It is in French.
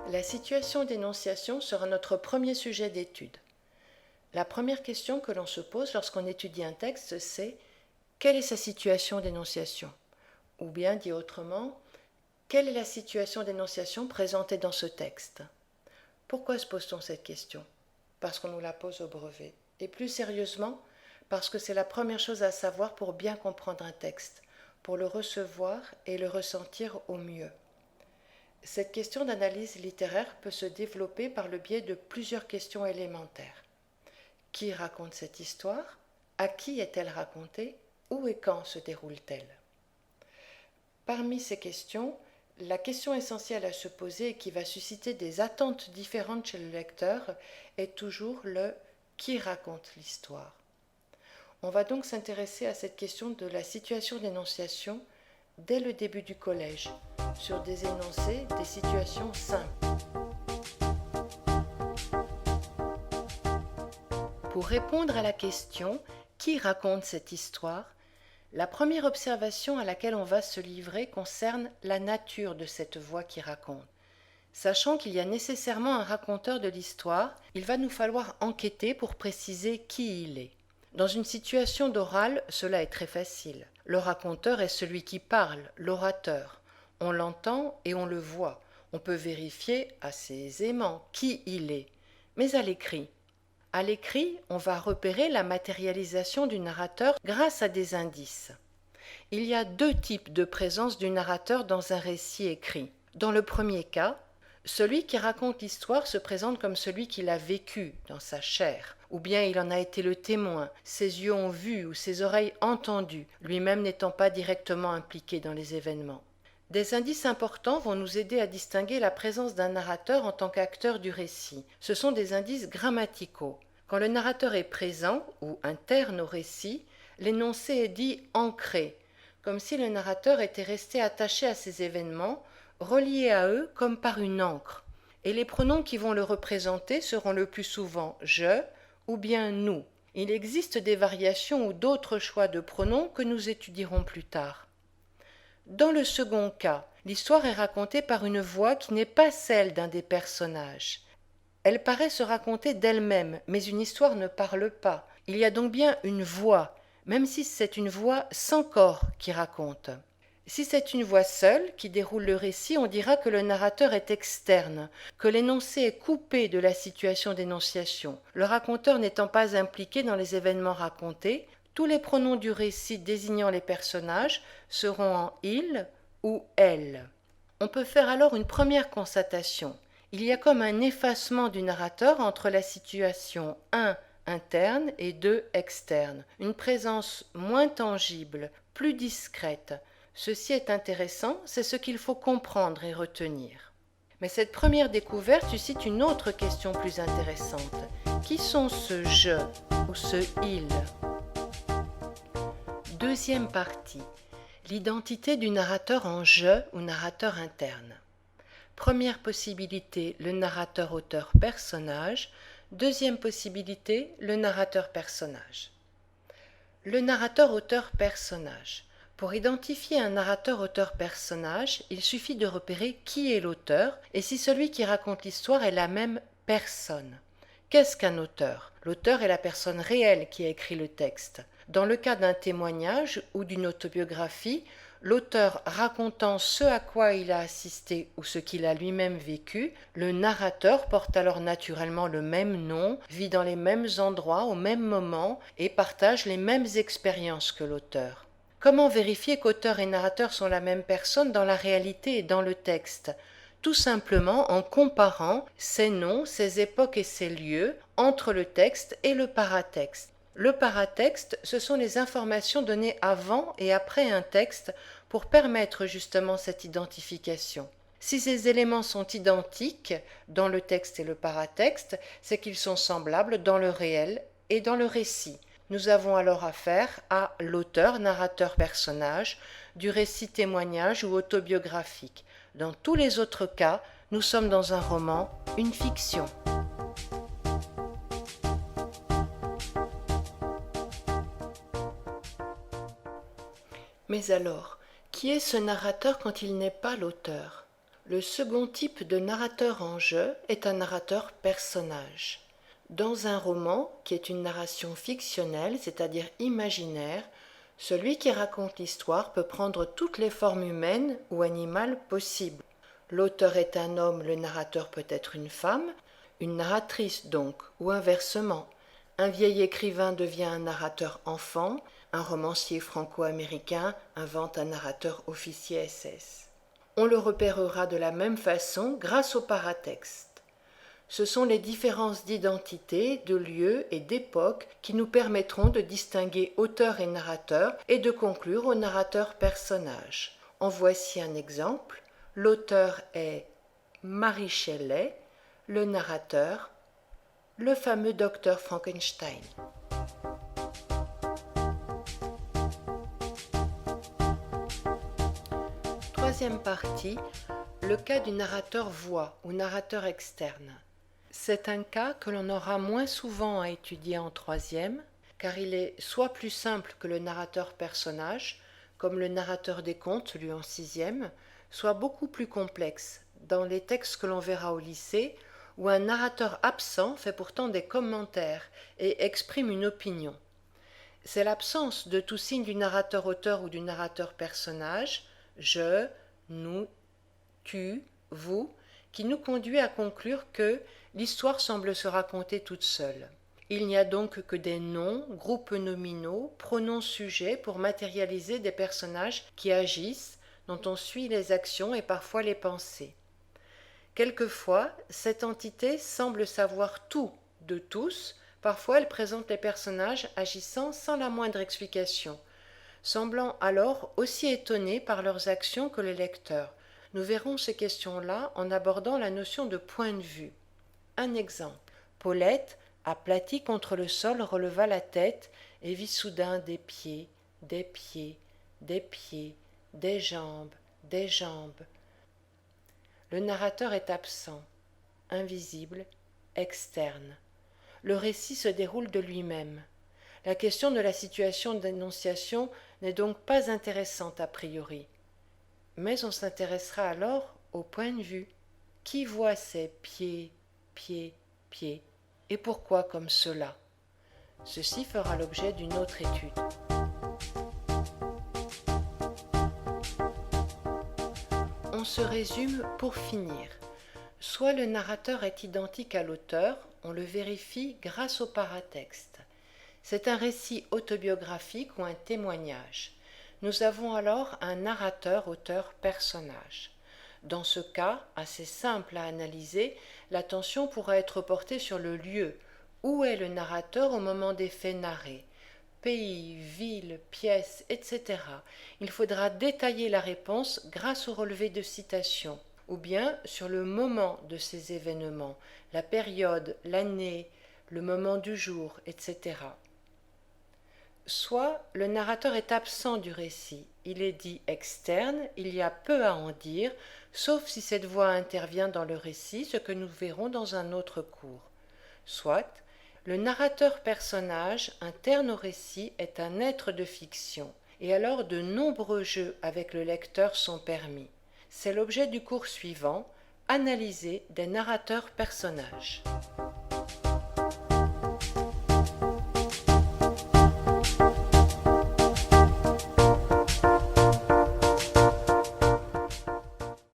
La situation d'énonciation sera notre premier sujet d'étude. La première question que l'on se pose lorsqu'on étudie un texte, c'est quelle est sa situation d'énonciation? Ou bien, dit autrement, quelle est la situation d'énonciation présentée dans ce texte? Pourquoi se pose-t-on cette question? Parce qu'on nous la pose au brevet. Et plus sérieusement, parce que c'est la première chose à savoir pour bien comprendre un texte, pour le recevoir et le ressentir au mieux. Cette question d'analyse littéraire peut se développer par le biais de plusieurs questions élémentaires. Qui raconte cette histoire? À qui est-elle racontée? Où et quand se déroule-t-elle? Parmi ces questions, la question essentielle à se poser et qui va susciter des attentes différentes chez le lecteur est toujours le « qui raconte l'histoire ?» On va donc s'intéresser à cette question de la situation d'énonciation dès le début du collège, sur des énoncés, des situations simples. Pour répondre à la question « Qui raconte cette histoire ?», la première observation à laquelle on va se livrer concerne la nature de cette voix qui raconte. Sachant qu'il y a nécessairement un raconteur de l'histoire, il va nous falloir enquêter pour préciser qui il est. Dans une situation d'oral, cela est très facile. Le raconteur est celui qui parle, l'orateur. On l'entend et on le voit. On peut vérifier assez aisément qui il est. Mais à l'écrit, on va repérer la matérialisation du narrateur grâce à des indices. Il y a deux types de présence du narrateur dans un récit écrit. Dans le premier cas, celui qui raconte l'histoire se présente comme celui qui l'a vécu dans sa chair, ou bien il en a été le témoin, ses yeux ont vu ou ses oreilles entendu, lui-même n'étant pas directement impliqué dans les événements. Des indices importants vont nous aider à distinguer la présence d'un narrateur en tant qu'acteur du récit. Ce sont des indices grammaticaux. Quand le narrateur est présent ou interne au récit, l'énoncé est dit ancré, comme si le narrateur était resté attaché à ces événements, relié à eux comme par une encre. Et les pronoms qui vont le représenter seront le plus souvent « je » ou bien « nous ». Il existe des variations ou d'autres choix de pronoms que nous étudierons plus tard. Dans le second cas, l'histoire est racontée par une voix qui n'est pas celle d'un des personnages. Elle paraît se raconter d'elle-même, mais une histoire ne parle pas. Il y a donc bien une voix, même si c'est une voix sans corps qui raconte. Si c'est une voix seule qui déroule le récit, on dira que le narrateur est externe, que l'énoncé est coupé de la situation d'énonciation. Le raconteur n'étant pas impliqué dans les événements racontés, tous les pronoms du récit désignant les personnages seront en « il » ou « elle ». On peut faire alors une première constatation. Il y a comme un effacement du narrateur entre la situation 1 interne et 2 externe, une présence moins tangible, plus discrète. Ceci est intéressant, c'est ce qu'il faut comprendre et retenir. Mais cette première découverte suscite une autre question plus intéressante. Qui sont ce « je » ou ce « il » ? Deuxième partie. L'identité du narrateur en « je » ou narrateur interne. Première possibilité, le narrateur auteur-personnage. Deuxième possibilité, le narrateur-personnage. Le narrateur auteur-personnage. Pour identifier un narrateur auteur-personnage, il suffit de repérer qui est l'auteur et si celui qui raconte l'histoire est la même personne. Qu'est-ce qu'un auteur? L'auteur est la personne réelle qui a écrit le texte. Dans le cas d'un témoignage ou d'une autobiographie, l'auteur racontant ce à quoi il a assisté ou ce qu'il a lui-même vécu, le narrateur porte alors naturellement le même nom, vit dans les mêmes endroits au même moment et partage les mêmes expériences que l'auteur. Comment vérifier qu'auteur et narrateur sont la même personne dans la réalité et dans le texte? Tout simplement en comparant ces noms, ces époques et ces lieux entre le texte et le paratexte. Le paratexte, ce sont les informations données avant et après un texte pour permettre justement cette identification. Si ces éléments sont identiques dans le texte et le paratexte, c'est qu'ils sont semblables dans le réel et dans le récit. Nous avons alors affaire à l'auteur, narrateur, personnage du récit témoignage ou autobiographique. Dans tous les autres cas, nous sommes dans un roman, une fiction. Mais alors, qui est ce narrateur quand il n'est pas l'auteur? Le second type de narrateur en jeu est un narrateur personnage. Dans un roman, qui est une narration fictionnelle, c'est-à-dire imaginaire, celui qui raconte l'histoire peut prendre toutes les formes humaines ou animales possibles. L'auteur est un homme, le narrateur peut être une femme, une narratrice donc, ou inversement. Un vieil écrivain devient un narrateur enfant, un romancier franco-américain invente un narrateur officier SS. On le repérera de la même façon grâce au paratexte. Ce sont les différences d'identité, de lieu et d'époque qui nous permettront de distinguer auteur et narrateur et de conclure au narrateur-personnage. En voici un exemple. L'auteur est Mary Shelley, le narrateur, le fameux docteur Frankenstein. Troisième partie, le cas du narrateur voix ou narrateur externe. C'est un cas que l'on aura moins souvent à étudier en troisième, car il est soit plus simple que le narrateur personnage, comme le narrateur des contes, celui en sixième, soit beaucoup plus complexe, dans les textes que l'on verra au lycée, où un narrateur absent fait pourtant des commentaires et exprime une opinion. C'est l'absence de tout signe du narrateur-auteur ou du narrateur-personnage, je, nous, tu, vous, qui nous conduit à conclure que l'histoire semble se raconter toute seule. Il n'y a donc que des noms, groupes nominaux, pronoms sujets pour matérialiser des personnages qui agissent, dont on suit les actions et parfois les pensées. Quelquefois, cette entité semble savoir tout de tous, parfois elle présente les personnages agissant sans la moindre explication, semblant alors aussi étonnés par leurs actions que le lecteur. Nous verrons ces questions-là en abordant la notion de point de vue. Un exemple. Paulette, aplatie contre le sol, releva la tête et vit soudain des pieds, des pieds, des pieds, des jambes, des jambes. Le narrateur est absent, invisible, externe. Le récit se déroule de lui-même. La question de la situation d'énonciation n'est donc pas intéressante a priori. Mais on s'intéressera alors au point de vue. Qui voit ces pieds, pieds, pieds, et pourquoi comme cela? Ceci fera l'objet d'une autre étude. On se résume pour finir. Soit le narrateur est identique à l'auteur, on le vérifie grâce au paratexte. C'est un récit autobiographique ou un témoignage. Nous avons alors un narrateur, auteur, personnage. Dans ce cas, assez simple à analyser, l'attention pourra être portée sur le lieu. Où est le narrateur au moment des faits narrés? Pays, ville, pièce, etc. Il faudra détailler la réponse grâce au relevé de citation, ou bien sur le moment de ces événements, la période, l'année, le moment du jour, etc. Soit le narrateur est absent du récit, il est dit externe, il y a peu à en dire, sauf si cette voix intervient dans le récit, ce que nous verrons dans un autre cours. Soit le narrateur personnage interne au récit est un être de fiction, et alors de nombreux jeux avec le lecteur sont permis. C'est l'objet du cours suivant, analyser des narrateurs personnages.